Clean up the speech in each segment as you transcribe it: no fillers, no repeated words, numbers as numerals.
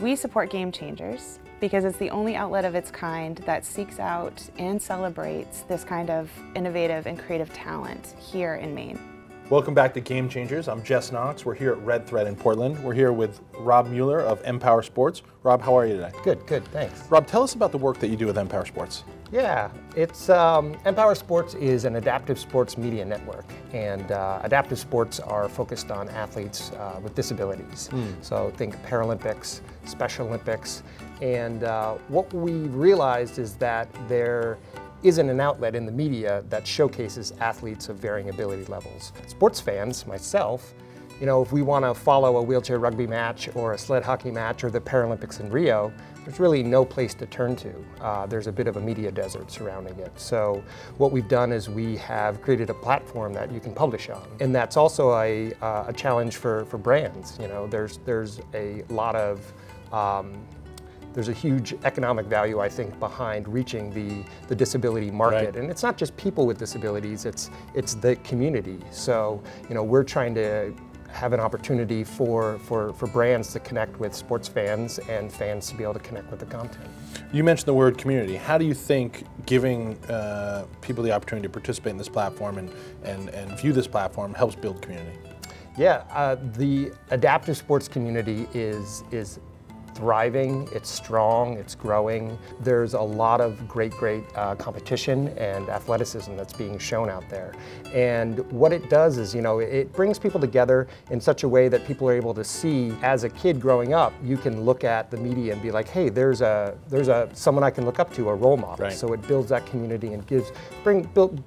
We support Game Changers because it's the only outlet of its kind that seeks out and celebrates this kind of innovative and creative talent here in Maine. Welcome back to Game Changers. I'm Jess Knox. We're here at Red Thread in Portland. We're here with Rob Mueller of MSports. Rob, how are you today? Good, thanks. Rob, tell us about the work that you do with MSports. Yeah, it's MSports is an adaptive sports media network, and adaptive sports are focused on athletes with disabilities. So think Paralympics, Special Olympics, and what we realized is that there isn't an outlet in the media that showcases athletes of varying ability levels. Sports fans, myself, you know, if we want to follow a wheelchair rugby match or a sled hockey match or the Paralympics in Rio, there's really no place to turn to. There's a bit of a media desert surrounding it. So what we've done is we have created a platform that you can publish on. And that's also a challenge for brands. You know, there's a lot of there's a huge economic value, I think, behind reaching the disability market. Right. And it's not just people with disabilities, it's the community. So, you know, we're trying to have an opportunity for brands to connect with sports fans and fans to be able to connect with the content. You mentioned the word community. How do you think giving people the opportunity to participate in this platform and view this platform helps build community? Yeah, the adaptive sports community is thriving, it's strong, it's growing. There's a lot of great competition and athleticism that's being shown out there. And what it does is, you know, it brings people together in such a way that people are able to see, as a kid growing up, you can look at the media and be like, hey, there's someone I can look up to, a role model. Right. So it builds that community and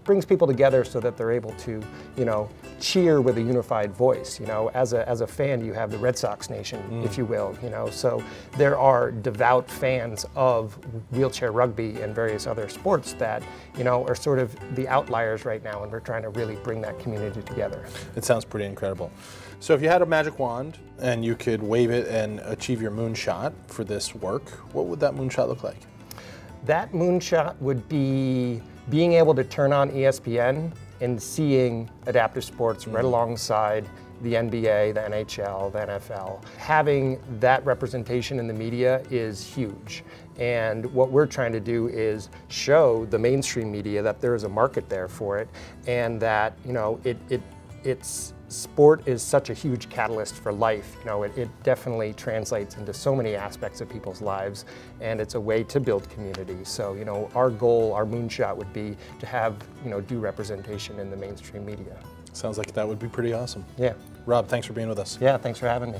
brings people together so that they're able to, you know, cheer with a unified voice. You know, as a fan, you have the Red Sox Nation, if you will, you know. So there are devout fans of wheelchair rugby and various other sports that, you know, are sort of the outliers right now, and we're trying to really bring that community together. It sounds pretty incredible. So if you had a magic wand and you could wave it and achieve your moonshot for this work, what would that moonshot look like? That moonshot would be being able to turn on ESPN and seeing adaptive sports right alongside the NBA, the NHL, the NFL. Having that representation in the media is huge. And what we're trying to do is show the mainstream media that there is a market there for it, and that, you know, sport is such a huge catalyst for life. You know, it definitely translates into so many aspects of people's lives, and it's a way to build community. So, you know, our goal, our moonshot would be to have, you know, due representation in the mainstream media. Sounds like that would be pretty awesome. Yeah. Rob, thanks for being with us. Yeah, thanks for having me.